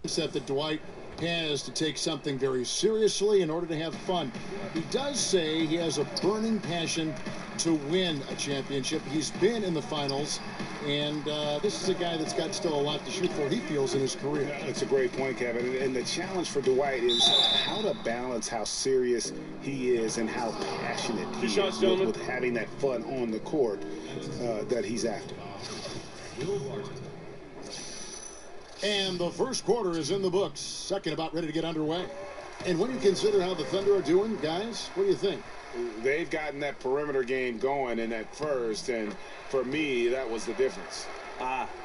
Except that Dwight has to take something very seriously in order to have fun. He does say he has a burning passion to win a championship. He's been in the finals, and this is a guy that's got still a lot to shoot for, he feels, in his career. That's a great point, Kevin. And the challenge for Dwight is how to balance how serious he is and how passionate he is with having that fun on the court that he's after. And the first quarter is in the books. Second about ready to get underway. And when you consider how the Thunder are doing, guys, what do you think? They've gotten that perimeter game going in that first, and for me, that was the difference.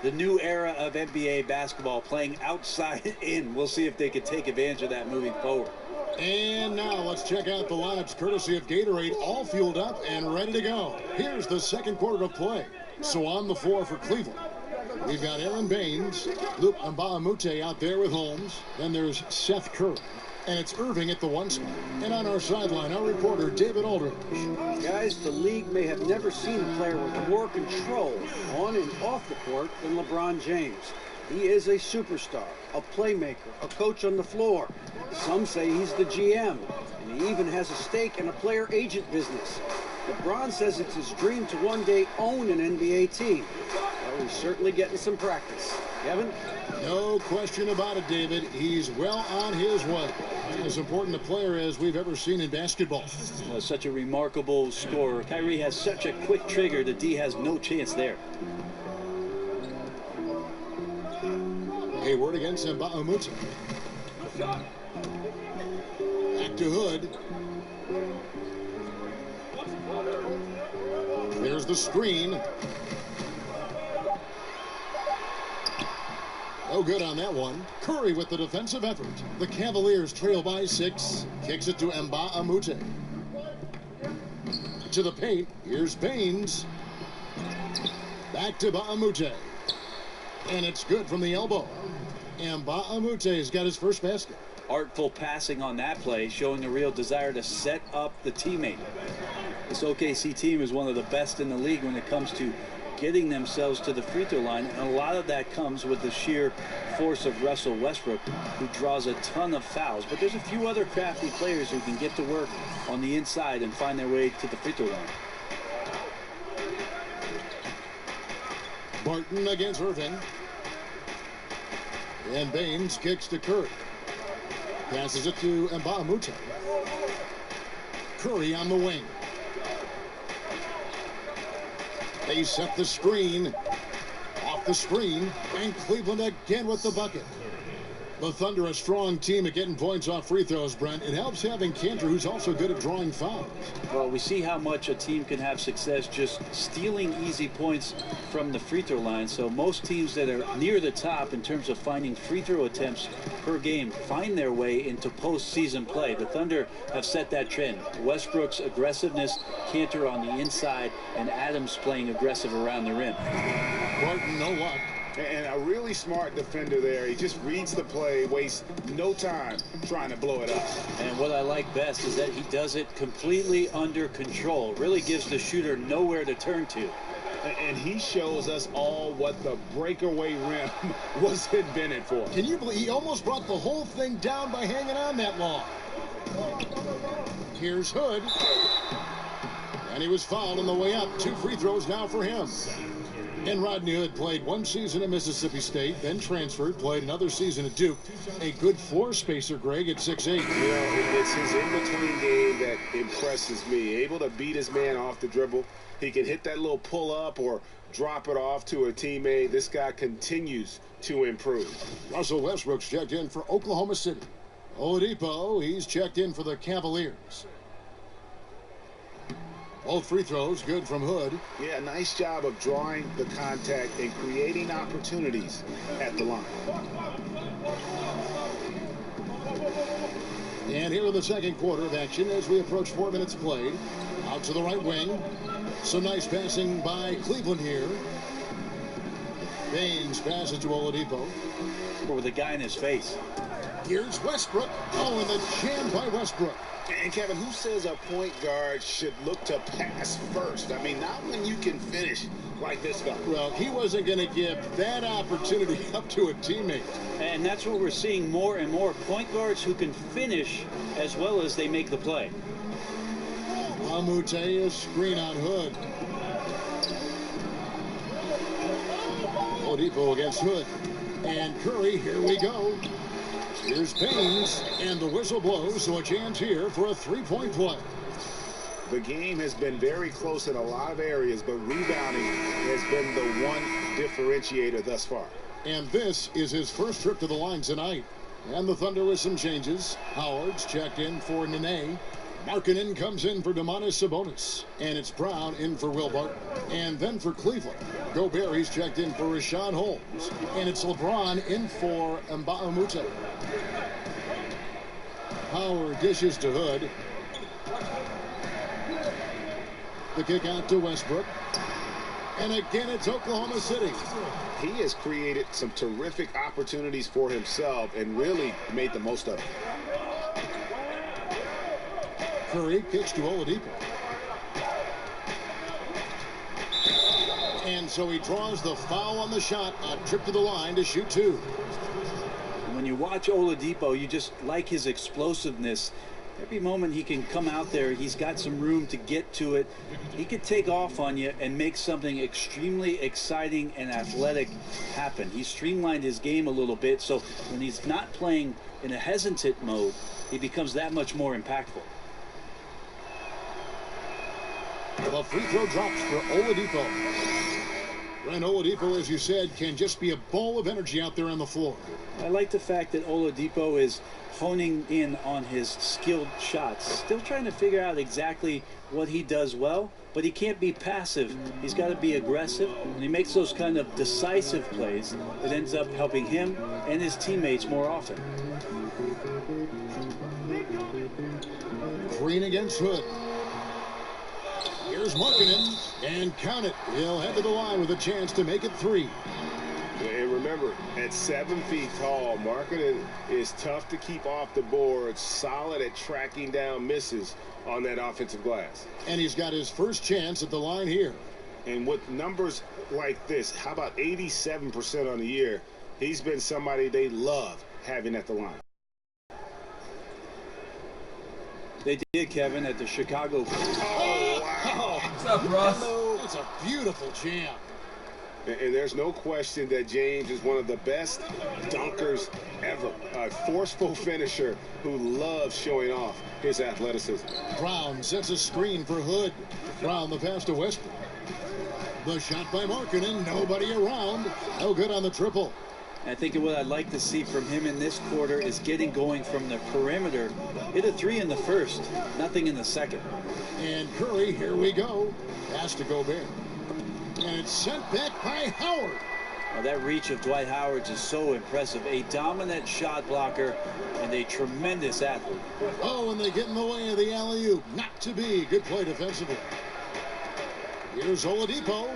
The new era of NBA basketball, playing outside in. We'll see if they can take advantage of that moving forward. And now let's check out the lineups courtesy of Gatorade, all fueled up and ready to go. Here's the second quarter of play. So on the floor for Cleveland, we've got Aaron Baines, Luke Mbamute out there with Holmes. Then there's Seth Curry. And it's Irving at the 1 spot. And on our sideline, our reporter, David Aldridge. Guys, the league may have never seen a player with more control on and off the court than LeBron James. He is a superstar, a playmaker, a coach on the floor. Some say he's the GM, and he even has a stake in a player agent business. LeBron says it's his dream to one day own an NBA team. Well, he's certainly getting some practice. Kevin? No question about it, David. He's well on his way. As important a player as we've ever seen in basketball. Well, such a remarkable scorer. Kyrie has such a quick trigger that D has no chance there. Hayward against Mbamute. Back to Hood. There's the screen. No good on that one. Curry with the defensive effort. The Cavaliers trail by 6. Kicks it to Mbamute. To the paint. Here's Baines. Back to Mbamute. And it's good from the elbow. Mbamute has got his first basket. Artful passing on that play, showing a real desire to set up the teammate. This OKC team is one of the best in the league when it comes to getting themselves to the free throw line, and a lot of that comes with the sheer force of Russell Westbrook, who draws a ton of fouls. But there's a few other crafty players who can get to work on the inside and find their way to the free throw line. Barton against Irving. And Baines kicks to Curry. Passes it to Mbamute. Curry on the wing. They set the screen. Off the screen. And Cleveland again with the bucket. The Thunder, a strong team at getting points off free throws, Brent. It helps having Cantor, who's also good at drawing fouls. Well, we see how much a team can have success just stealing easy points from the free throw line. So most teams that are near the top in terms of finding free throw attempts per game find their way into postseason play. The Thunder have set that trend. Westbrook's aggressiveness, Cantor on the inside, and Adams playing aggressive around the rim. Barton, no luck. And a really smart defender there. He just reads the play, wastes no time trying to blow it up. And what I like best is that he does it completely under control. Really gives the shooter nowhere to turn to. And he shows us all what the breakaway rim was invented for. Can you believe he almost brought the whole thing down by hanging on that long? Here's Hood. And he was fouled on the way up. 2 free throws now for him. And Rodney Hood played 1 season at Mississippi State, then transferred, played another season at Duke. A good floor spacer, Greg, at 6'8". You know, it's his in-between game that impresses me. Able to beat his man off the dribble. He can hit that little pull-up or drop it off to a teammate. This guy continues to improve. Russell Westbrook's checked in for Oklahoma City. Oladipo, he's checked in for the Cavaliers. Both free throws good from Hood. Yeah, nice job of drawing the contact and creating opportunities at the line. And here in the second quarter of action as we approach 4 minutes played. Out to the right wing. Some nice passing by Cleveland here. Baines passes to Oladipo. With a guy in his face. Here's Westbrook. Oh, and the jam by Westbrook. And Kevin, who says a point guard should look to pass first? I mean, not when you can finish like this guy. Well, he wasn't going to give that opportunity up to a teammate. And that's what we're seeing more and more. Point guards who can finish as well as they make the play. Amute, a screen on Hood. Oladipo against Hood. And Curry, here we go. Here's Baines, and the whistle blows, so a chance here for a three-point play. The game has been very close in a lot of areas, but rebounding has been the one differentiator thus far. And this is his first trip to the line tonight. And the Thunder with some changes. Howard's checked in for Nene. Markkanen comes in for Domantas Sabonis. And it's Brown in for Will Barton. And then for Cleveland, Gobert, he's checked in for Rashawn Holmes. And it's LeBron in for Mbamute. Howard dishes to Hood. The kick out to Westbrook. And again, it's Oklahoma City. He has created some terrific opportunities for himself and really made the most of it. Curry kicks to Oladipo. And so he draws the foul on the shot. A trip to the line to shoot two. When you watch Oladipo, you just like his explosiveness. Every moment he can come out there, he's got some room to get to it. He could take off on you and make something extremely exciting and athletic happen. He streamlined his game a little bit, so when he's not playing in a hesitant mode, he becomes that much more impactful. The free throw drops for Oladipo. And Oladipo, as you said, can just be a ball of energy out there on the floor. I like the fact that Oladipo is honing in on his skilled shots. Still trying to figure out exactly what he does well, but he can't be passive. He's got to be aggressive. When he makes those kind of decisive plays, it ends up helping him and his teammates more often. Green against Hood. Here's Markkanen, and count it. He'll head to the line with a chance to make it three. And remember, at 7 feet tall, Markkanen is tough to keep off the board, solid at tracking down misses on that offensive glass. And he's got his first chance at the line here. And with numbers like this, how about 87% on the year? He's been somebody they love having at the line. They did, Kevin, at the Chicago. Oh, wow. What's up, Russ? It's a beautiful jam. And there's no question that James is one of the best dunkers ever. A forceful finisher who loves showing off his athleticism. Brown sets a screen for Hood. Brown the pass to Westbrook. The shot by Markkanen, nobody around. No good on the triple. I think what I'd like to see from him in this quarter is getting going from the perimeter. Hit a three in the first, nothing in the second. And Curry, here we go. Pass to Gobert. And it's sent back by Howard. Well, that reach of Dwight Howard's is so impressive. A dominant shot blocker and a tremendous athlete. Oh, and they get in the way of the alley-oop. Not to be. Good play defensively. Here's Oladipo.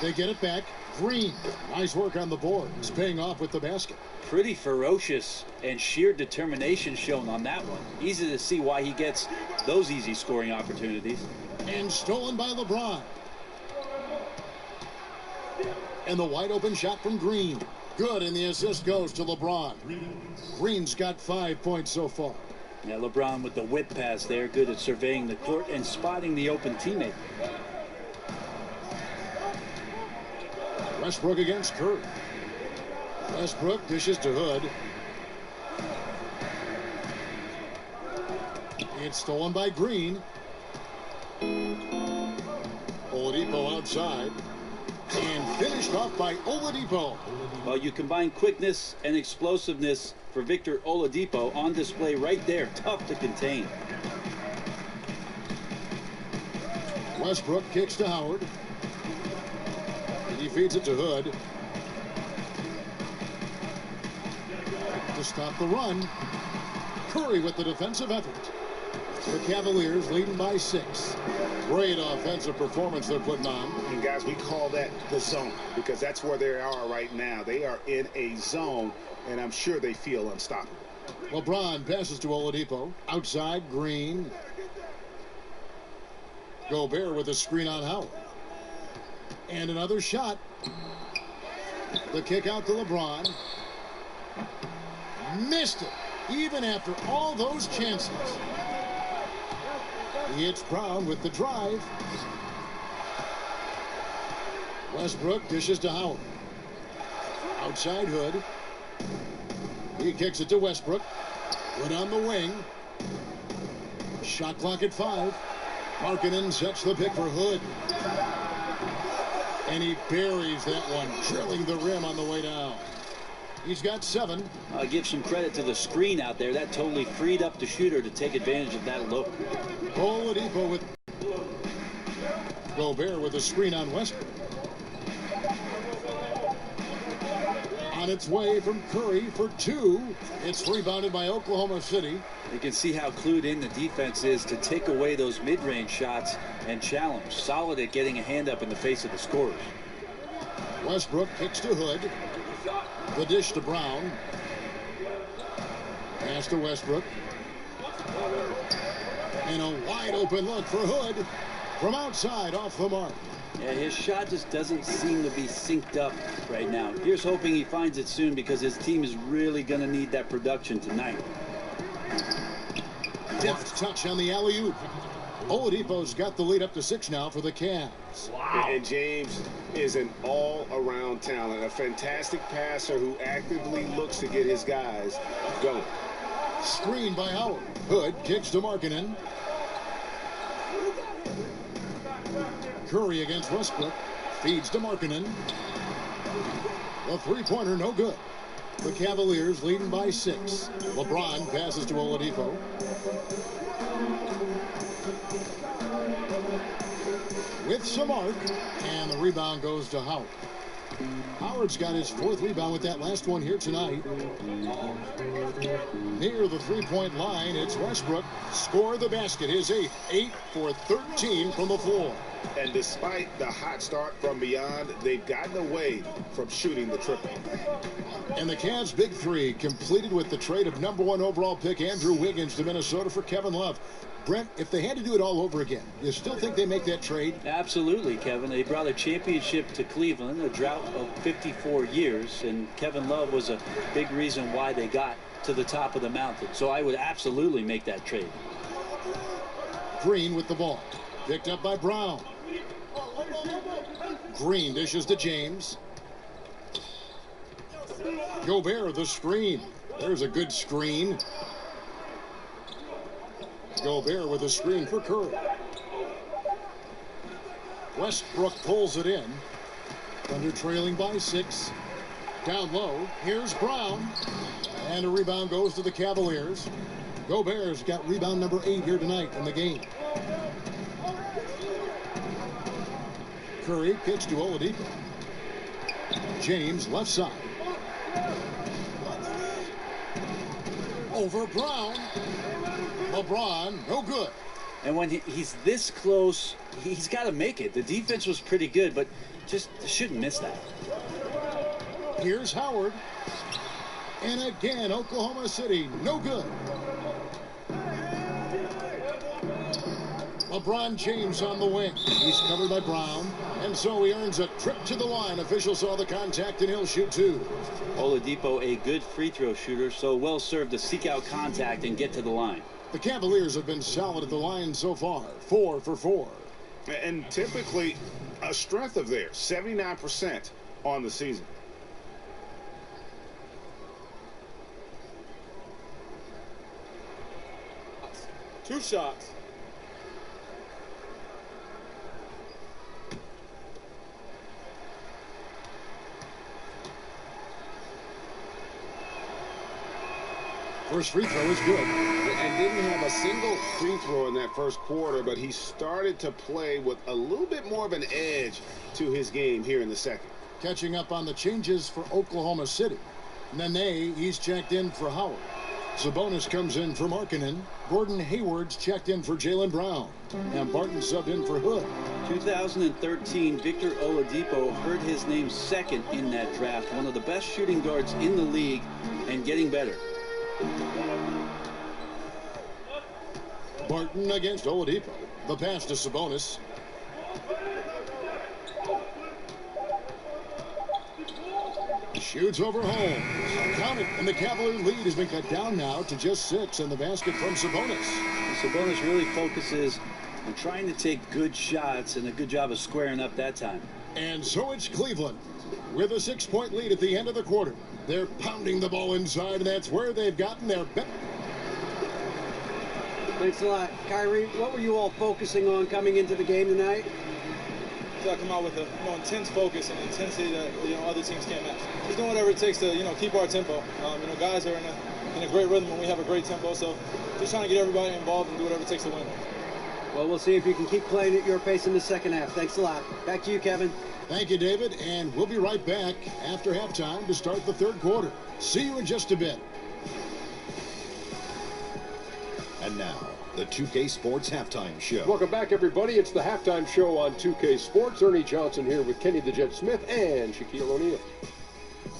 They get it back. Green. Nice work on the board. It's paying off with the basket. Pretty ferocious and sheer determination shown on that one. Easy to see why he gets those easy scoring opportunities. And stolen by LeBron. And the wide open shot from Green. Good, and the assist goes to LeBron. Green's got 5 points so far. Yeah, LeBron with the whip pass there, good at surveying the court and spotting the open teammate. Westbrook against Curry. Westbrook dishes to Hood. It's stolen by Green. Oladipo outside. And finished off by Oladipo. Well, you combine quickness and explosiveness for Victor Oladipo on display right there. Tough to contain. Westbrook kicks to Howard. He feeds it to Hood. To stop the run. Curry with the defensive effort. The Cavaliers leading by 6. Great offensive performance they're putting on. And guys, we call that the zone because that's where they are right now. They are in a zone, and I'm sure they feel unstoppable. LeBron passes to Oladipo. Outside, Green. Gobert with a screen on Howard. And another shot. The kick out to LeBron. Missed it, even after all those chances. It's Brown with the drive. Westbrook dishes to Howard. Outside Hood. He kicks it to Westbrook. Hood on the wing. Shot clock at 5. Markkanen sets the pick for Hood. And he buries that one, drilling the rim on the way down. He's got 7. I'll give some credit to the screen out there. That totally freed up the shooter to take advantage of that look. Oladipo with Gobert with a screen on Westbrook. On its way from Curry for 2. It's rebounded by Oklahoma City. You can see how clued in the defense is to take away those mid-range shots and challenge. Solid at getting a hand up in the face of the scorers. Westbrook kicks to Hood. The dish to Brown. Pass to Westbrook. And a wide open look for Hood from outside off the mark. Yeah, his shot just doesn't seem to be synced up right now. Here's hoping he finds it soon because his team is really going to need that production tonight. Deft touch on the alley-oop. Oladipo's got the lead up to 6 now for the Cavs. Wow. And James is an all-around talent, a fantastic passer who actively looks to get his guys going. Screen by Howard. Hood kicks to Markkanen. Curry against Westbrook. Feeds to Markkanen. The three-pointer no good. The Cavaliers leading by 6. LeBron passes to Oladipo. With some arc, and the rebound goes to Howard. Howard's got his 4th rebound with that last one here tonight. Near the three-point line, it's Westbrook. Score the basket, his 8th. 8 for 13 from the floor. And despite the hot start from beyond, they've gotten away from shooting the triple. And the Cavs' big 3 completed with the trade of #1 overall pick Andrew Wiggins to Minnesota for Kevin Love. Brent, if they had to do it all over again, you still think they make that trade? Absolutely, Kevin. They brought a championship to Cleveland, a drought of 54 years, and Kevin Love was a big reason why they got to the top of the mountain. So I would absolutely make that trade. Green with the ball. Picked up by Brown. Green dishes to James. Gobert the screen. There's a good screen. Gobert with a screen for Curry. Westbrook pulls it in. Thunder trailing by 6. Down low. Here's Brown. And a rebound goes to the Cavaliers. Gobert's got rebound number 8 here tonight in the game. Curry kicks to Oladipo. James left side. Over Brown. LeBron, no good. And when he's this close, he's got to make it. The defense was pretty good, but just shouldn't miss that. Here's Howard. And again, Oklahoma City, no good. LeBron James on the wing. He's covered by Brown. And so he earns a trip to the line. Official saw the contact, and he'll shoot 2. Oladipo, a good free throw shooter, so well served to seek out contact and get to the line. The Cavaliers have been solid at the line so far. 4 for 4. And typically a strength of theirs, 79% on the season. Two shots. First free throw is good. And didn't have a single free throw in that first quarter, but he started to play with a little bit more of an edge to his game here in the second. Catching up on the changes for Oklahoma City. Nene, he's checked in for Howard. Sabonis comes in for Markkanen. Gordon Hayward's checked in for Jaylen Brown. And Barton subbed in for Hood. 2013, Victor Oladipo heard his name second in that draft. One of the best shooting guards in the league and getting better. Barton against Oladipo. The pass to Sabonis. Shoots over Holmes. Count it, and the Cavalier lead has been cut down now to just 6, and the basket from Sabonis. Sabonis really focuses on trying to take good shots, and a good job of squaring up that time. And so it's Cleveland with a 6-point lead at the end of the quarter. They're pounding the ball inside, and that's where they've gotten their best. Thanks a lot. Kyrie, what were you all focusing on coming into the game tonight? I come out with a intense focus and intensity that other teams can't match. Just doing whatever it takes to keep our tempo. Guys are in a great rhythm and we have a great tempo. So just trying to get everybody involved and do whatever it takes to win. Well, we'll see if you can keep playing at your pace in the second half. Thanks a lot. Back to you, Kevin. Thank you, David, and we'll be right back after halftime to start the third quarter. See you in just a bit. And now, the 2K Sports Halftime Show. Welcome back, everybody. It's the Halftime Show on 2K Sports. Ernie Johnson here with Kenny the Jet Smith and Shaquille O'Neal.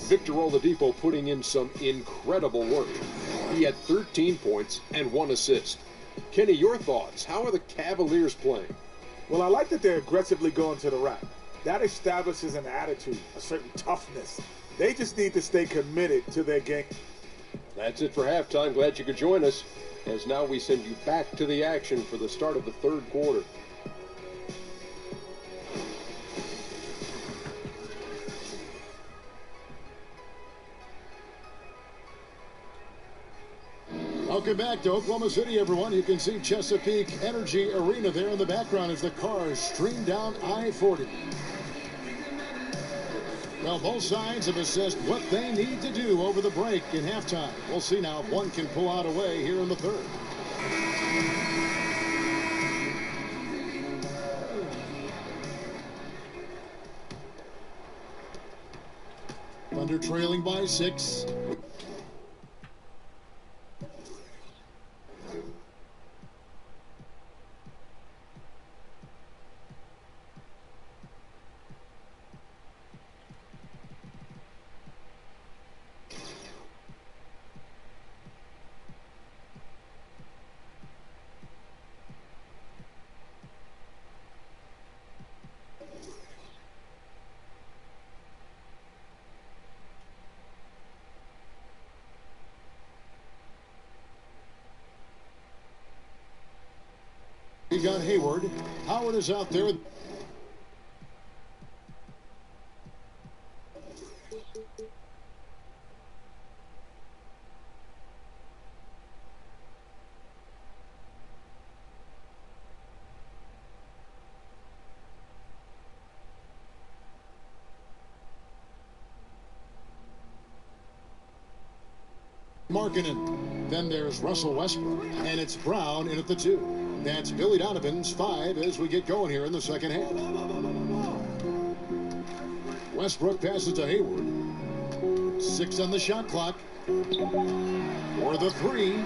Victor Oladipo putting in some incredible work. He had 13 points and 1 assist. Kenny, your thoughts? How are the Cavaliers playing? Well, I like that they're aggressively going to the rack. That establishes an attitude, a certain toughness. They just need to stay committed to their game. That's it for halftime. Glad you could join us, as now we send you back to the action for the start of the third quarter. Welcome back to Oklahoma City, everyone. You can see Chesapeake Energy Arena there in the background as the cars stream down I-40. Well, both sides have assessed what they need to do over the break in halftime. We'll see now if one can pull out a way here in the third. Thunder trailing by 6. You got Hayward. Howard is out there. Markkanen. Then there's Russell Westbrook. And it's Brown in at the 2. That's Billy Donovan's 5 as we get going here in the second half. Westbrook passes to Hayward. 6 on the shot clock. For the 3.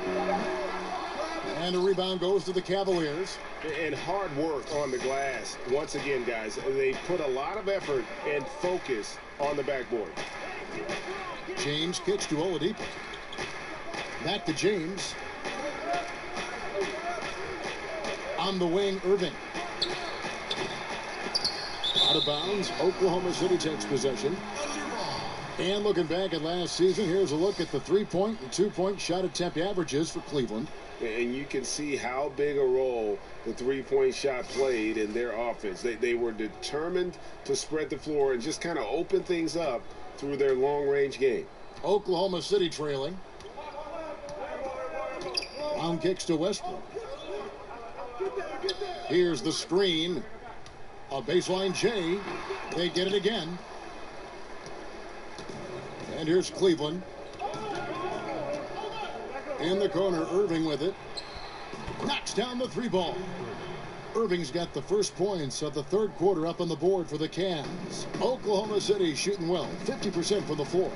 And a rebound goes to the Cavaliers. And hard work on the glass. Once again, guys, they put a lot of effort and focus on the backboard. James kicks to Oladipo. Back to James. On the wing, Irving. Out of bounds, Oklahoma City takes possession. And looking back at last season, here's a look at the 3-point and 2-point shot attempt averages for Cleveland. And you can see how big a role the 3-point shot played in their offense. They were determined to spread the floor and just kind of open things up through their long-range game. Oklahoma City trailing. Brown kicks to Westbrook. Here's the screen. A baseline J. They get it again. And here's Cleveland. In the corner, Irving with it. Knocks down the 3-ball. Irving's got the first points of the third quarter up on the board for the Cavs. Oklahoma City shooting well, 50% from the floor.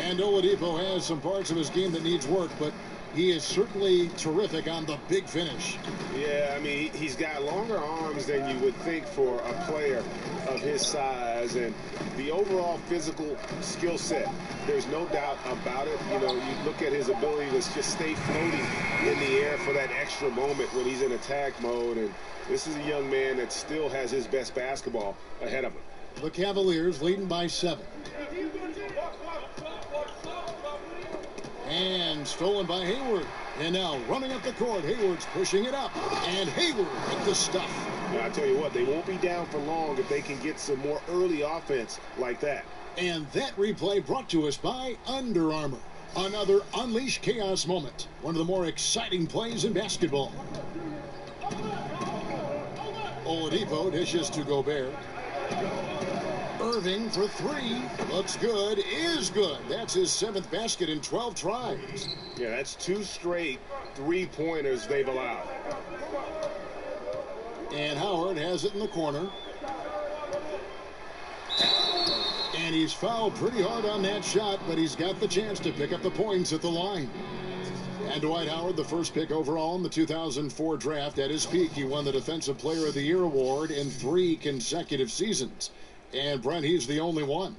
And Oladipo has some parts of his game that needs work, but he is certainly terrific on the big finish. Yeah, I mean, he's got longer arms than you would think for a player of his size, and the overall physical skill set, there's no doubt about it. You know, you look at his ability to just stay floating in the air for that extra moment when he's in attack mode, and this is a young man that still has his best basketball ahead of him. The Cavaliers leading by 7. And stolen by Hayward. And now running up the court, Hayward's pushing it up. And Hayward with the stuff. Now, I tell you what, they won't be down for long if they can get some more early offense like that. And that replay brought to us by Under Armour. Another Unleash Chaos moment. One of the more exciting plays in basketball. Oladipo dishes to Gobert. Irving for 3. Looks good. Is good. That's his 7th basket in 12 tries. Yeah, that's 2 straight three-pointers they've allowed. And Howard has it in the corner. And he's fouled pretty hard on that shot, but he's got the chance to pick up the points at the line. And Dwight Howard, the first pick overall in the 2004 draft. At his peak, he won the Defensive Player of the Year award in 3 consecutive seasons. And, Brent, he's the only one.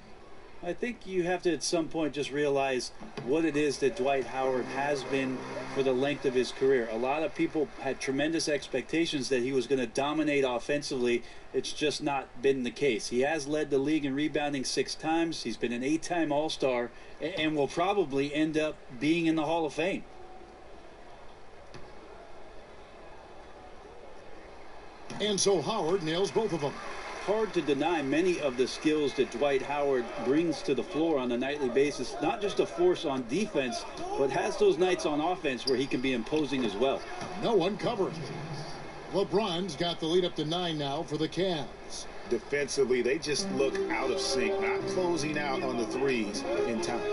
I think you have to at some point just realize what it is that Dwight Howard has been for the length of his career. A lot of people had tremendous expectations that he was going to dominate offensively. It's just not been the case. He has led the league in rebounding 6 times. He's been an 8-time All-Star and will probably end up being in the Hall of Fame. And so Howard nails both of them. Hard to deny many of the skills that Dwight Howard brings to the floor on a nightly basis. Not just a force on defense, but has those nights on offense where he can be imposing as well. No one covering. LeBron's got the lead up to 9 now for the Cavs. Defensively, they just look out of sync, not closing out on the threes in time.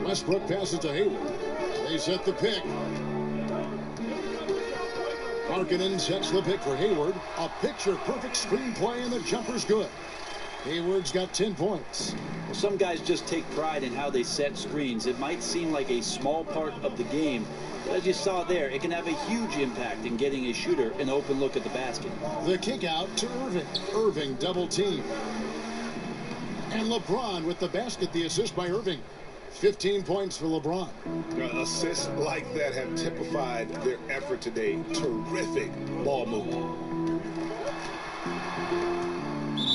Westbrook passes to Hayward. They set the pick. Markkanen sets the pick for Hayward. A picture-perfect screenplay, and the jumper's good. Hayward's got 10 points. Well, some guys just take pride in how they set screens. It might seem like a small part of the game, but as you saw there, it can have a huge impact in getting a shooter an open look at the basket. The kick out to Irving. Irving double team. And LeBron with the basket, the assist by Irving. 15 points for LeBron. Assists like that have typified their effort today. Terrific ball movement.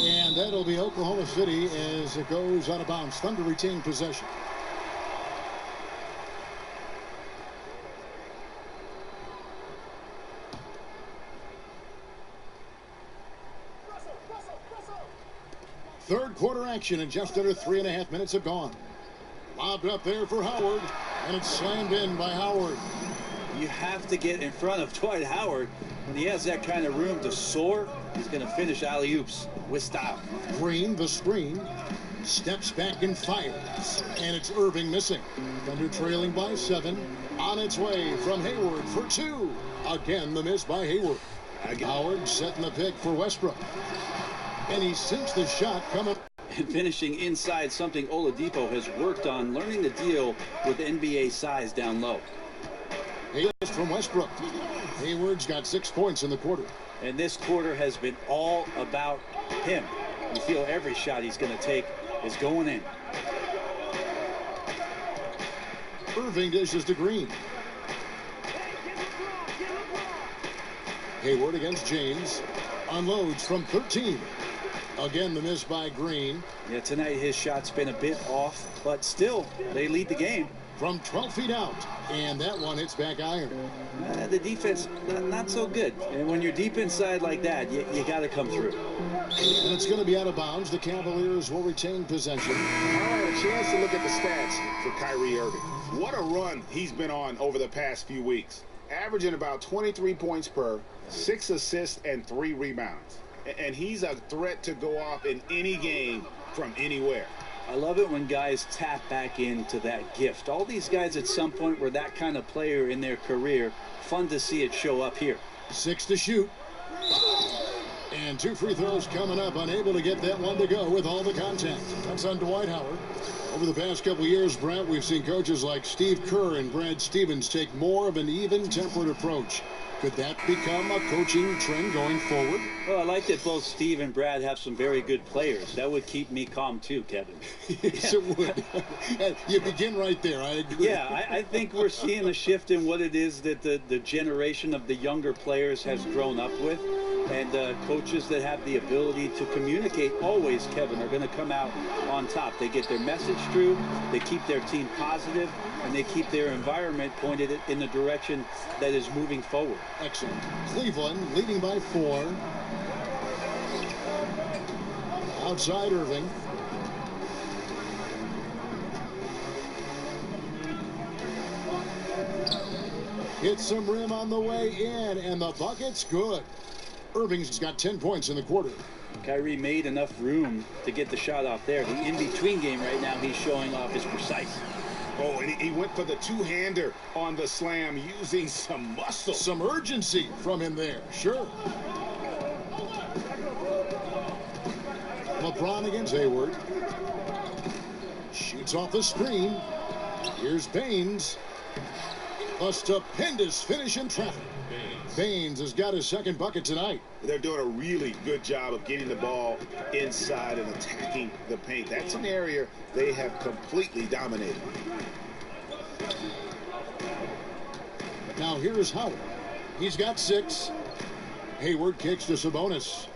And that'll be Oklahoma City as it goes out of bounds. Thunder retain possession. Third quarter action, and just under 3.5 minutes have gone. Lobbed up there for Howard, and it's slammed in by Howard. You have to get in front of Dwight Howard. When he has that kind of room to soar, he's going to finish alley-oops with style. Green, the screen, steps back and fires. And it's Irving missing. Thunder trailing by 7. On its way from Hayward for 2. Again, the miss by Hayward. Howard setting the pick for Westbrook. And he sinks the shot coming. And finishing inside, something Oladipo has worked on, learning to deal with NBA size down low. Hayward from Westbrook. Hayward's got 6 points in the quarter. And this quarter has been all about him. You feel every shot he's going to take is going in. Irving dishes to Green. Hayward against James. Unloads from 13. Again, the miss by Green. Yeah, tonight his shot's been a bit off, but still, they lead the game. From 12 feet out, and that one hits back iron. The defense, not so good. And when you're deep inside like that, you got to come through. And it's going to be out of bounds. The Cavaliers will retain possession. All right, a chance to look at the stats for Kyrie Irving. What a run he's been on over the past few weeks. Averaging about 23 points per, 6 assists, and 3 rebounds. And he's a threat to go off in any game from anywhere. I love it when guys tap back into that gift. All these guys at some point were that kind of player in their career. Fun to see it show up here. 6 to shoot. And 2 free throws coming up. Unable to get that one to go with all the contact. That's on Dwight Howard. Over the past couple of years, Brent, we've seen coaches like Steve Kerr and Brad Stevens take more of an even-tempered approach. Could that become a coaching trend going forward? Well, I like that both Steve and Brad have some very good players. That would keep me calm too, Kevin. Yes, it would. You begin right there. I agree. Yeah, I think we're seeing a shift in what it is that the generation of the younger players has grown up with. And coaches that have the ability to communicate always, Kevin, are going to come out on top. They get their message through, they keep their team positive, and they keep their environment pointed in the direction that is moving forward. Excellent. Cleveland leading by 4. Outside Irving. Hits some rim on the way in, and the bucket's good. Irving's got 10 points in the quarter. Kyrie made enough room to get the shot off there. The in-between game right now he's showing off is precise. Oh, and he went for the two-hander on the slam using some muscle. Some urgency from him there, sure. LeBron against Hayward. Shoots off the screen. Here's Baines. A stupendous finish in traffic. Baines has got his second bucket tonight. They're doing a really good job of getting the ball inside and attacking the paint. That's an area they have completely dominated. Now here's Howard. He's got 6. Hayward kicks to Sabonis.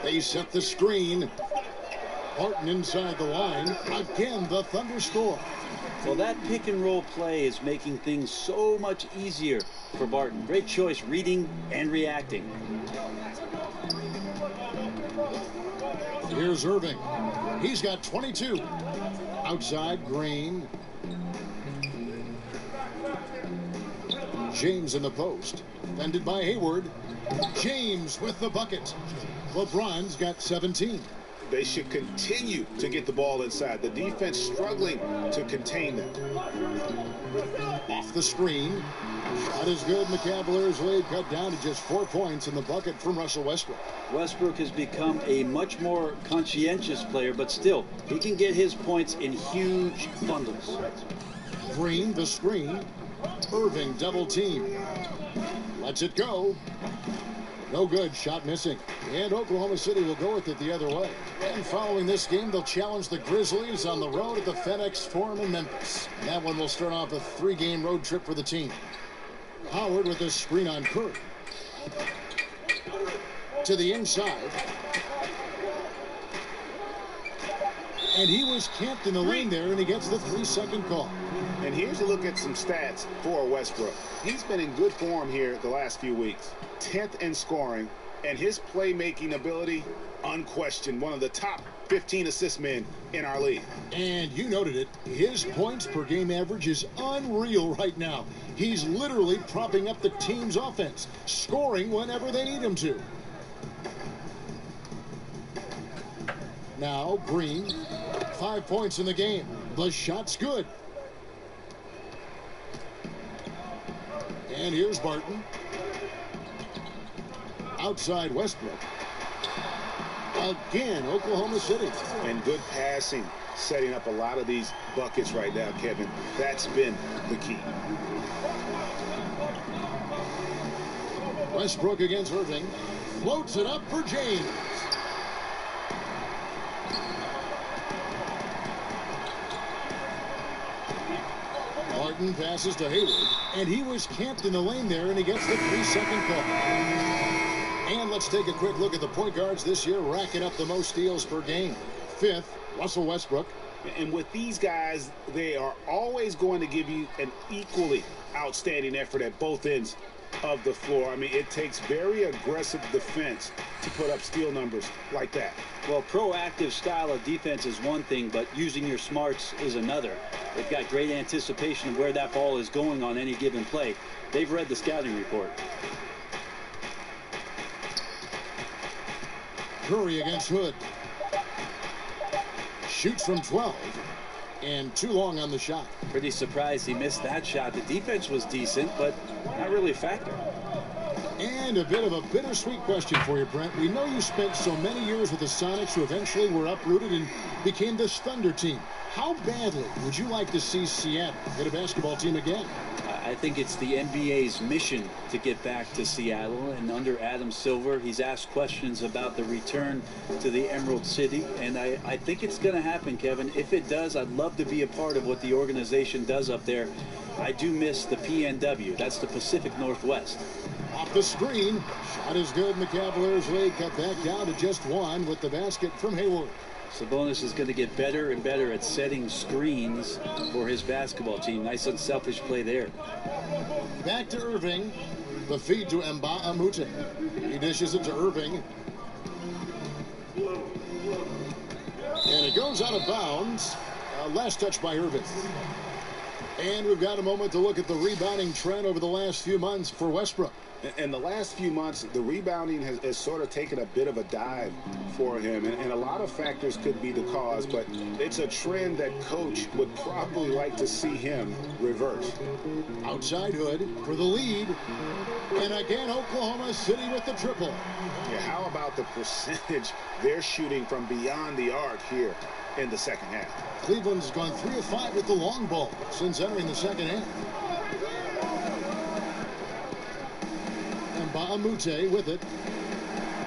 They set the screen. Barton inside the line. Again, the Thunder score. Well, that pick and roll play is making things so much easier for Barton. Great choice reading and reacting. Here's Irving. He's got 22. Outside, Green. James in the post. Defended by Hayward. James with the bucket. LeBron's got 17. They should continue to get the ball inside. The defense struggling to contain them. Off the screen. Shot is good, and the Cavaliers lead cut down to just 4 points in the bucket from Russell Westbrook. Westbrook has become a much more conscientious player, but still, he can get his points in huge bundles. Green, the screen. Irving double team. Lets it go. No good. Shot missing. And Oklahoma City will go with it the other way. And following this game, they'll challenge the Grizzlies on the road at the FedEx Forum in Memphis. And that one will start off a 3-game road trip for the team. Howard with a screen on Curry. To the inside. And he was camped in the lane there, and he gets the 3-second call. And here's a look at some stats for Westbrook. He's been in good form here the last few weeks. 10th in scoring, and his playmaking ability, unquestioned, one of the top 15 assist men in our league. And you noted it. His points per game average is unreal right now. He's literally propping up the team's offense, scoring whenever they need him to. Now, Green, 5 points in the game. The shot's good. And here's Barton. Outside Westbrook. Again, Oklahoma City. And good passing, setting up a lot of these buckets right now, Kevin. That's been the key. Westbrook against Irving. Floats it up for James. Barton passes to Hayward, and he was camped in the lane there, and he gets the 3-second call. And let's take a quick look at the point guards this year, racking up the most steals per game. 5th, Russell Westbrook. And with these guys, they are always going to give you an equally outstanding effort at both ends of the floor. I mean, it takes very aggressive defense to put up steal numbers like that. Well, proactive style of defense is one thing, but using your smarts is another. They've got great anticipation of where that ball is going on any given play. They've read the scouting report. Curry against Hood. Shoots from 12. And too long on the shot. Pretty surprised he missed that shot. The defense was decent, but not really a factor. And a bit of a bittersweet question for you, Brent. We know you spent so many years with the Sonics who eventually were uprooted and became this Thunder team. How badly would you like to see Seattle get a basketball team again? I think it's the NBA's mission to get back to Seattle, and under Adam Silver, he's asked questions about the return to the Emerald City, and I think it's going to happen, Kevin. If it does, I'd love to be a part of what the organization does up there. I do miss the PNW. That's the Pacific Northwest. Off the screen, shot is good, and the Cavaliers lead cut back down to just one with the basket from Hayward. Sabonis is going to get better and better at setting screens for his basketball team. Nice unselfish play there. Back to Irving. The feed to Mbah-a-Moute. He dishes it to Irving. And it goes out of bounds. Last touch by Irving. And we've got a moment to look at the rebounding trend over the last few months for Westbrook. In the last few months, the rebounding has sort of taken a bit of a dive for him, and a lot of factors could be the cause, but it's a trend that coach would probably like to see him reverse. Outside Hood for the lead, and again Oklahoma City with the triple. Yeah, how about the percentage they're shooting from beyond the arc here in the second half? Cleveland's gone 3 of 5 with the long ball since entering the second half. Mbah-a-Moute with it.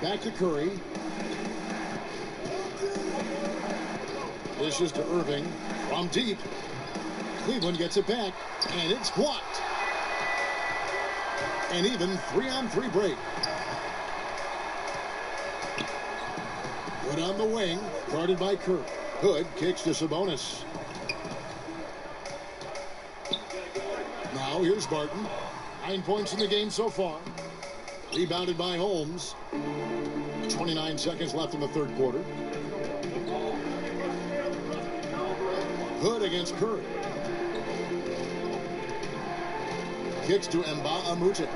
Back to Curry. Dishes to Irving from deep. Cleveland gets it back, and it's blocked. And even 3-on-3 break. Hood on the wing, guarded by Curry. Hood kicks to Sabonis. Now here's Barton. 9 points in the game so far. Rebounded by Holmes. 29 seconds left in the third quarter. Hood against Curry. Kicks to Mbah-a-Moute.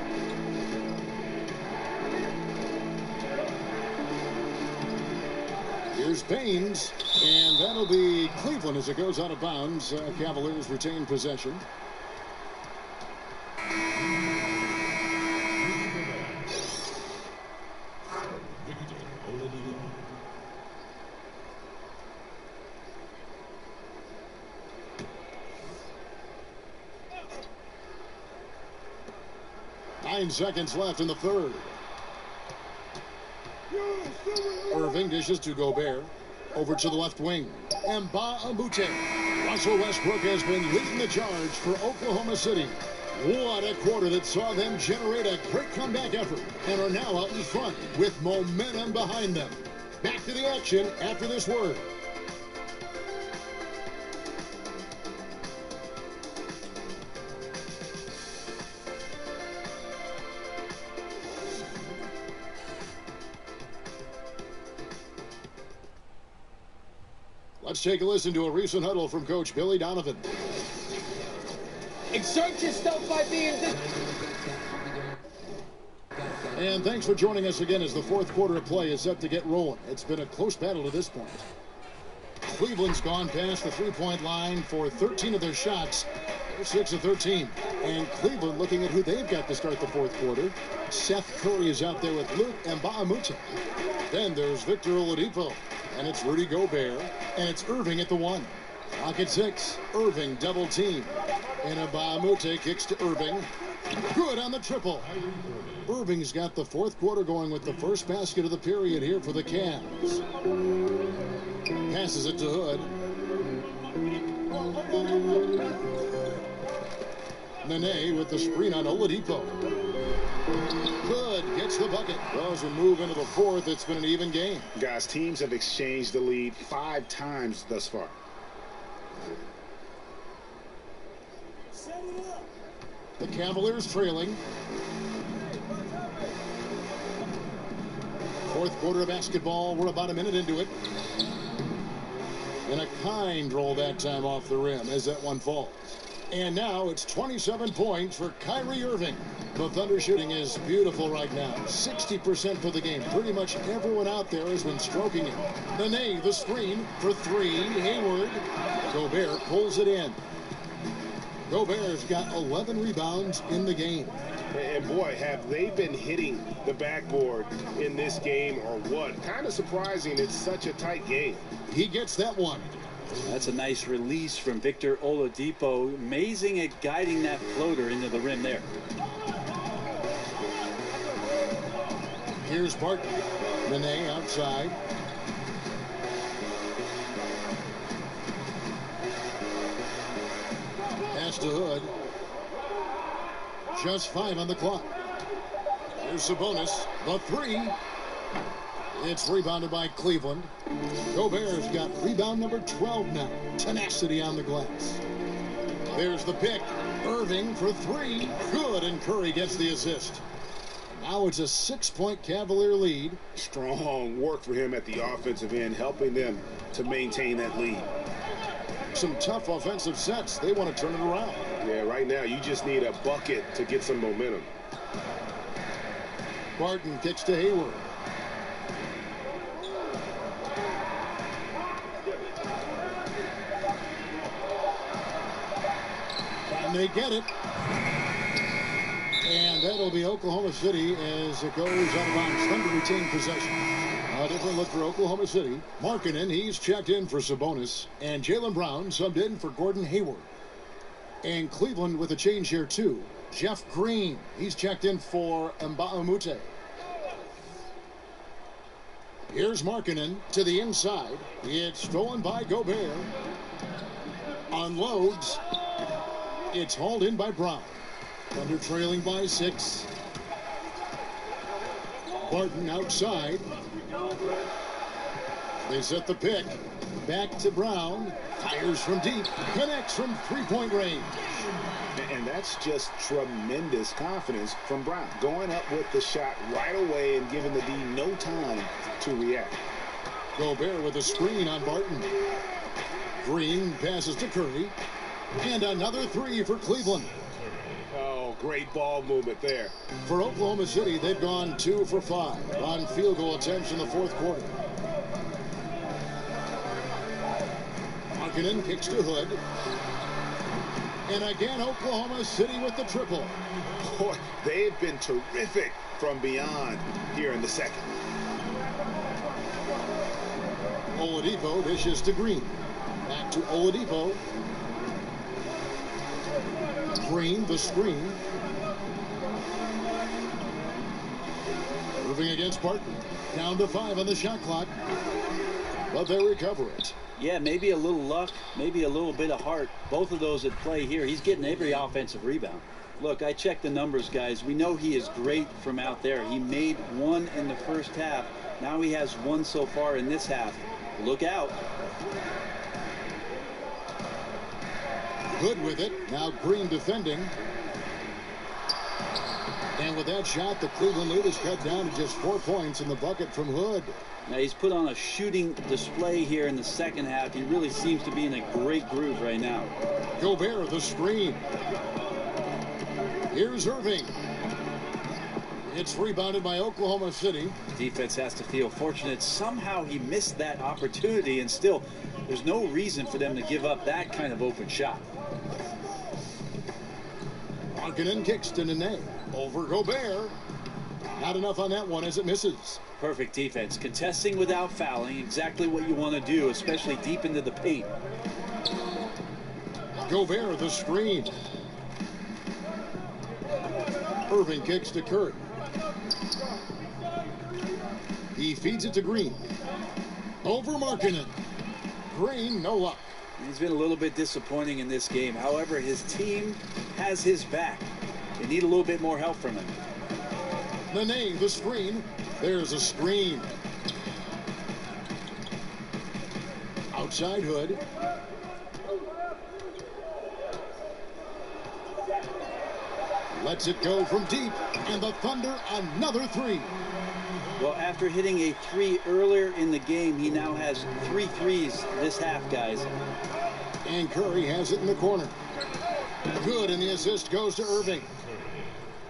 Here's Baines, and that'll be Cleveland as it goes out of bounds. Cavaliers retain possession. Nine seconds left in the third. Irving dishes to Gobert. Over to the left wing. Mbah-a-Moute. Russell Westbrook has been leading the charge for Oklahoma City. What a quarter that saw them generate a great comeback effort and are now out in front with momentum behind them. Back to the action after this word. Let's take a listen to a recent huddle from Coach Billy Donovan. Exert yourself by being this. And thanks for joining us again as the fourth quarter of play is set to get rolling. It's been a close battle to this point. Cleveland's gone past the three-point line for 13 of their shots. They're 6 of 13. And Cleveland looking at who they've got to start the fourth quarter. Seth Curry is out there with Luke Mbah-a-Moute. Then there's Victor Oladipo. And it's Rudy Gobert. And it's Irving at the 1. Clock at 6. Irving double team. And Mbah-a-Moute kicks to Irving. Good on the triple. Irving's got the fourth quarter going with the first basket of the period here for the Cavs. Passes it to Hood. Nene with the screen on Oladipo. Good, gets the bucket. Well, as we move into the fourth, it's been an even game. Guys, teams have exchanged the lead 5 times thus far. The Cavaliers trailing. Fourth quarter of basketball. We're about a minute into it. And a kind roll that time off the rim as that one falls. And now it's 27 points for Kyrie Irving. The Thunder shooting is beautiful right now. 60% for the game. Pretty much everyone out there has been stroking it. Nene, the screen for 3. Hayward. Gobert pulls it in. Gobert's got 11 rebounds in the game. And boy, have they been hitting the backboard in this game or what? Kind of surprising. It's such a tight game. He gets that one. That's a nice release from Victor Oladipo. Amazing at guiding that floater into the rim there. Here's Barton. Nene outside. Pass to Hood. Just 5 on the clock. Here's Sabonis. The 3. It's rebounded by Cleveland. Gobert's got rebound number 12 now. Tenacity on the glass. There's the pick. Irving for 3. Good, and Curry gets the assist. Now it's a 6-point Cavalier lead. Strong work for him at the offensive end, helping them to maintain that lead. Some tough offensive sets. They want to turn it around. Yeah, right now you just need a bucket to get some momentum. Barton kicks to Hayward. And they get it. And that'll be Oklahoma City as it goes out of bounds. Thunder retain possession. A different look for Oklahoma City. Markkanen, he's checked in for Sabonis. And Jaylen Brown subbed in for Gordon Hayward. And Cleveland with a change here too. Jeff Green, he's checked in for Mbahumute. Here's Markkanen to the inside. It's stolen by Gobert. Unloads. It's hauled in by Brown. Thunder trailing by 6. Barton outside. They set the pick. Back to Brown. Fires from deep. Connects from three-point range. And that's just tremendous confidence from Brown. Going up with the shot right away and giving the D no time to react. Gobert with a screen on Barton. Green passes to Curry. And another 3 for Cleveland. Oh, great ball movement there. For Oklahoma City, they've gone 2 for 5 on field goal attempts in the fourth quarter. Markkanen kicks to Hood. And again, Oklahoma City with the triple. Boy, they've been terrific from beyond here in the second. Oladipo dishes to Green. Back to Oladipo. Green, the screen. Moving against Barton. Down to 5 on the shot clock. But they recover it. Yeah, maybe a little luck, maybe a little bit of heart. Both of those at play here. He's getting every offensive rebound. Look, I checked the numbers, guys. We know he is great from out there. He made 1 in the first half. Now he has 1 so far in this half. Look out. Hood with it. Now Green defending. And with that shot, the Cleveland lead is cut down to just 4 points in the bucket from Hood. Now he's put on a shooting display here in the second half. He really seems to be in a great groove right now. Gobert, the screen. Here's Irving. It's rebounded by Oklahoma City. Defense has to feel fortunate. Somehow he missed that opportunity, and still, there's no reason for them to give up that kind of open shot. Markkanen kicks to Nene. Over Gobert. Not enough on that one as it misses. Perfect defense. Contesting without fouling. Exactly what you want to do, especially deep into the paint. Gobert, the screen. Irving kicks to Curry. He feeds it to Green. Over Markkanen. Green, no luck. He's been a little bit disappointing in this game. However, his team has his back. They need a little bit more help from him. Nene, the screen. There's a screen. Outside Hood. Lets it go from deep. And the Thunder, another 3. Well, after hitting a 3 earlier in the game, he now has 3 threes this half, guys. And Curry has it in the corner. Good, and the assist goes to Irving.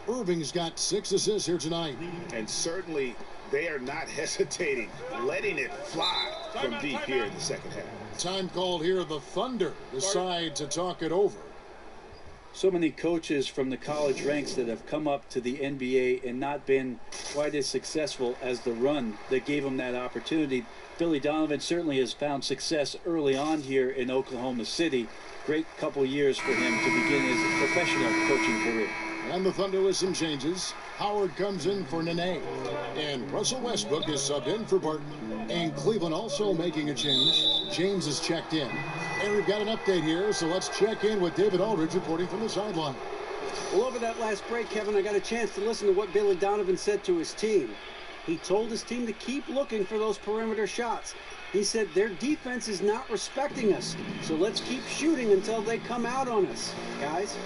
Irving's got 6 assists here tonight. And certainly they are not hesitating, letting it fly from deep here in the second half. Time called here. The Thunder decide to talk it over. So many coaches from the college ranks that have come up to the NBA and not been quite as successful as the run that gave them that opportunity. Billy Donovan certainly has found success early on here in Oklahoma City. Great couple years for him to begin his professional coaching career. And the Thunder with some changes. Howard comes in for Nene. And Russell Westbrook is subbed in for Burton. And Cleveland also making a change. James is checked in. And we've got an update here, so let's check in with David Aldridge reporting from the sideline. Well, over that last break, Kevin, I got a chance to listen to what Billy Donovan said to his team. He told his team to keep looking for those perimeter shots. He said their defense is not respecting us, so let's keep shooting until they come out on us, guys.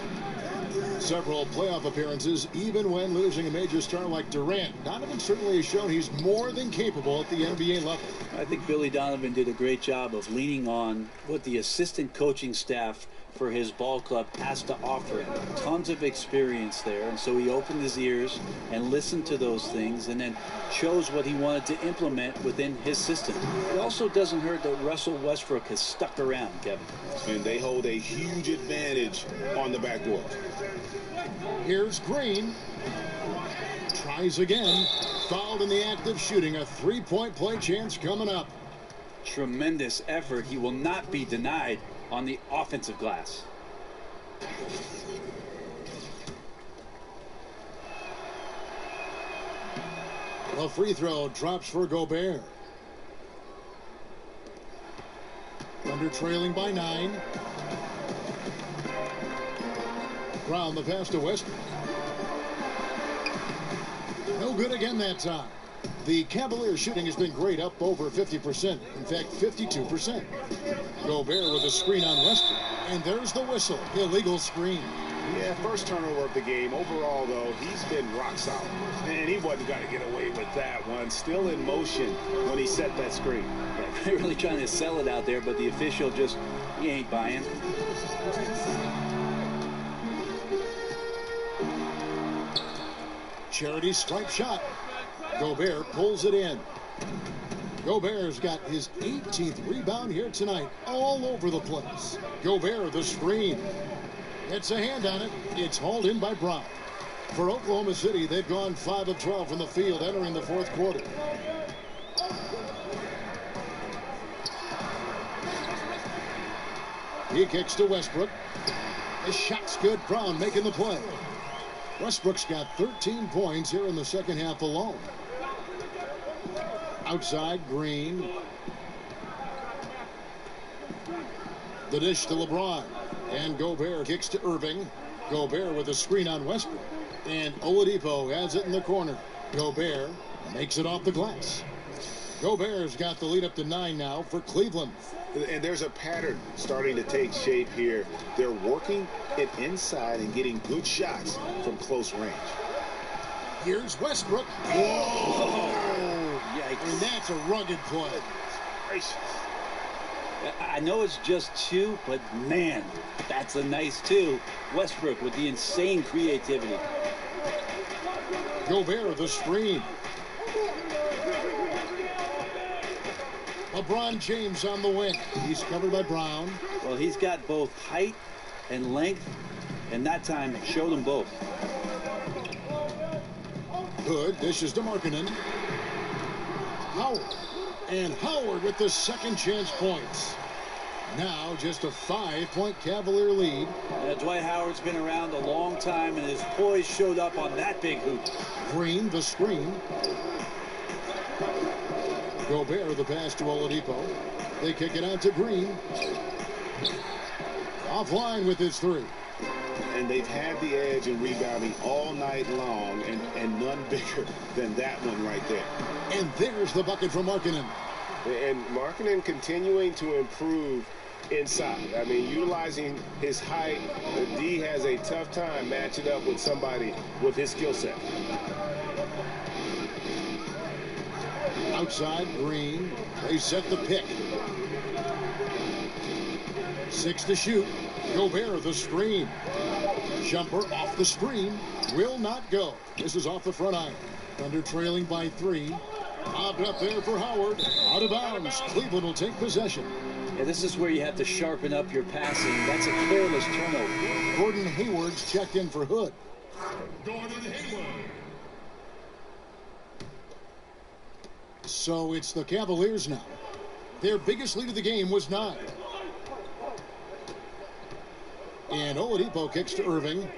Several playoff appearances, even when losing a major star like Durant. Donovan certainly has shown he's more than capable at the NBA level. I think Billy Donovan did a great job of leaning on what the assistant coaching staff for his ball club has to offer him. Tons of experience there, and so he opened his ears and listened to those things and then chose what he wanted to implement within his system. It also doesn't hurt that Russell Westbrook has stuck around, Kevin. And they hold a huge advantage on the backboard. Here's Green. Tries again. Fouled in the act of shooting. A three-point play chance coming up. Tremendous effort. He will not be denied on the offensive glass. A free throw drops for Gobert. Thunder trailing by 9. Brown the pass to Westbrook. No good again that time. The Cavaliers shooting has been great, up over 50%. In fact, 52%. Gobert with a screen on Westbrook. And there's the whistle. Illegal screen. Yeah, first turnover of the game. Overall, though, he's been rock solid. And he wasn't going to get away with that one. Still in motion when he set that screen. Yeah, they're really trying to sell it out there, but the official just, he ain't buying. Charity stripe shot. Gobert pulls it in. Gobert's got his 18th rebound here tonight, all over the place. Gobert, the screen. Gets a hand on it. It's hauled in by Brown. For Oklahoma City, they've gone 5 of 12 from the field entering the fourth quarter. He kicks to Westbrook. The shot's good. Brown making the play. Westbrook's got 13 points here in the second half alone. Outside, Green. The dish to LeBron. And Gobert kicks to Irving. Gobert with a screen on Westbrook. And Oladipo has it in the corner. Gobert makes it off the glass. Gobert's got the lead up to 9 now for Cleveland. And there's a pattern starting to take shape here. They're working it inside and getting good shots from close range. Here's Westbrook. Oh, yikes. And that's a rugged play. Gracious. I know it's just 2, but man, that's a nice 2. Westbrook with the insane creativity. Gobert, the screen. LeBron James on the wing. He's covered by Brown. Well, he's got both height and length, and that time showed them both. Good. Dishes to Markkanen. Howard. And Howard with the second chance points. Now just a 5-point Cavalier lead. Dwight Howard's been around a long time, and his poise showed up on that big hoop. Green, the screen. Gobert, the pass to Oladipo. They kick it out to Green. Offline with his 3. And they've had the edge in rebounding all night long, and none bigger than that one right there. And there's the bucket from Markkanen. And Markkanen continuing to improve inside. I mean, utilizing his height, D has a tough time matching up with somebody with his skill set. Outside, Green. They set the pick. 6 to shoot. Gobert, the screen. Jumper off the screen. Will not go. This is off the front iron. Thunder trailing by 3. Lobbed up there for Howard. Out of bounds. Cleveland will take possession. Yeah, this is where you have to sharpen up your passing. That's a careless turnover. Gordon Hayward's checked in for Hood. Gordon Hayward. So it's the Cavaliers now. Their biggest lead of the game was 9. And Oladipo kicks to Irving.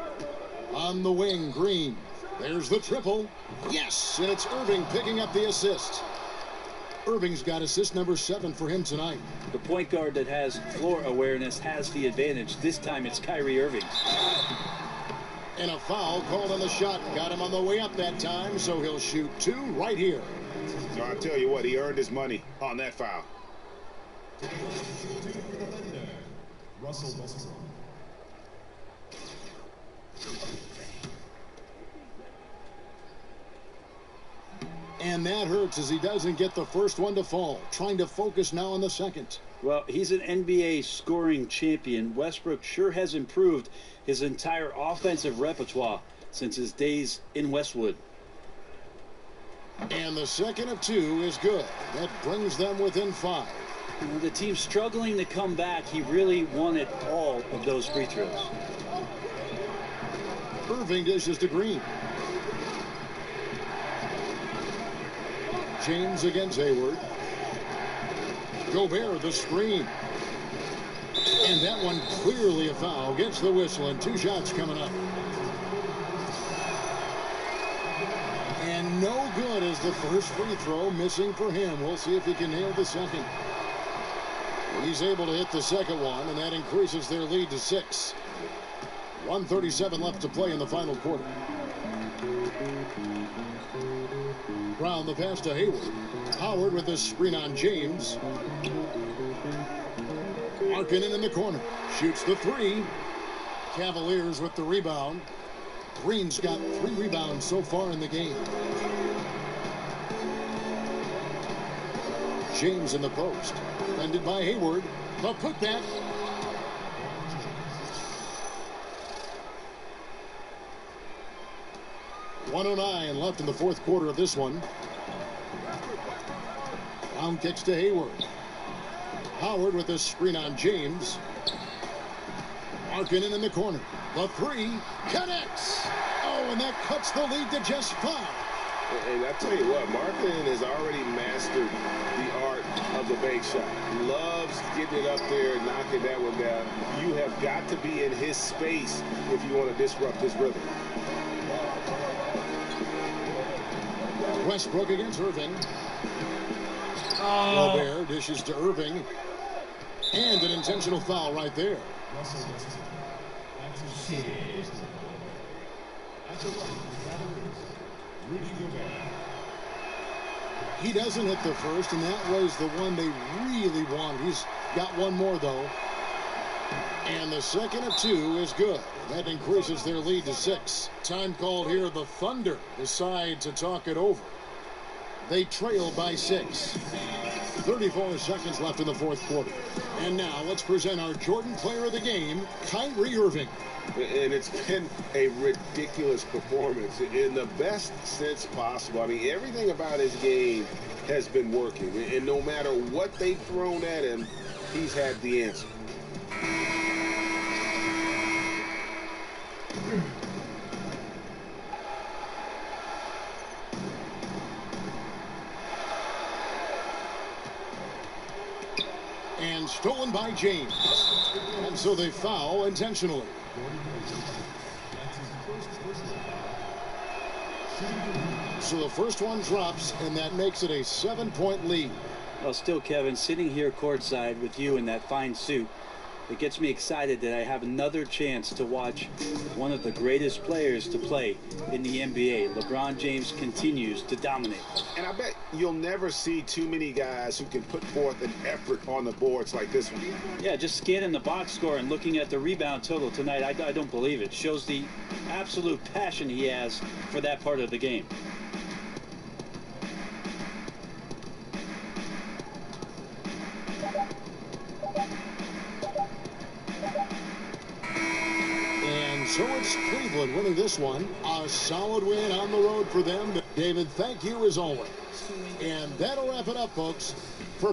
On the wing, Green. There's the triple. Yes, and it's Irving picking up the assist. Irving's got assist number 7 for him tonight. The point guard that has floor awareness has the advantage. This time it's Kyrie Irving. And a foul called on the shot. Got him on the way up that time, so he'll shoot 2 right here. So I tell you what, he earned his money on that foul. Russell Westbrook. And that hurts as he doesn't get the first one to fall. Trying to focus now on the second. Well, he's an NBA scoring champion. Westbrook sure has improved his entire offensive repertoire since his days in Westwood. And the second of 2 is good. That brings them within 5. With the team struggling to come back, he really wanted all of those free throws. Irving dishes to Green. James against Hayward. Gobert the screen. And that one clearly a foul. Gets the whistle and 2 shots coming up. And no good as the first free throw missing for him. We'll see if he can nail the second. He's able to hit the second one, and that increases their lead to 6. 1:37 left to play in the final quarter. Brown the pass to Hayward. Howard with the screen on James. Markkanen in the corner. Shoots the 3. Cavaliers with the rebound. Green's got 3 rebounds so far in the game. James in the post. Defended by Hayward. The putback. .109 left in the fourth quarter of this one. Brown kicks to Hayward. Howard with the screen on James. Markkanen in the corner. The 3 connects. Oh, and that cuts the lead to just 5. And I tell you what, Markkanen has already mastered the art of the bank shot. Loves getting it up there and knocking that one down. You have got to be in his space if you want to disrupt his rhythm. Westbrook against Irving. Gobert dishes to Irving. And an intentional foul right there. He doesn't hit the first, and that was the one they really wanted. He's got one more, though. And the second of 2 is good. That increases their lead to 6. Time called here. The Thunder decide to talk it over. They trail by 6. 34 seconds left in the fourth quarter. And now let's present our Jordan player of the game, Kyrie Irving. And it's been a ridiculous performance in the best sense possible. I mean, everything about his game has been working. And no matter what they've thrown at him, he's had the answer. And stolen by James. And so they foul intentionally. So the first one drops, and that makes it a 7-point lead. Well, still, Kevin, sitting here courtside with you in that fine suit, it gets me excited that I have another chance to watch one of the greatest players to play in the NBA. LeBron James continues to dominate. And I bet you'll never see too many guys who can put forth an effort on the boards like this one. Yeah, just scanning the box score and looking at the rebound total tonight, I don't believe it. Shows the absolute passion he has for that part of the game. So it's Cleveland winning this one. A solid win on the road for them. David, thank you as always. And that'll wrap it up, folks. For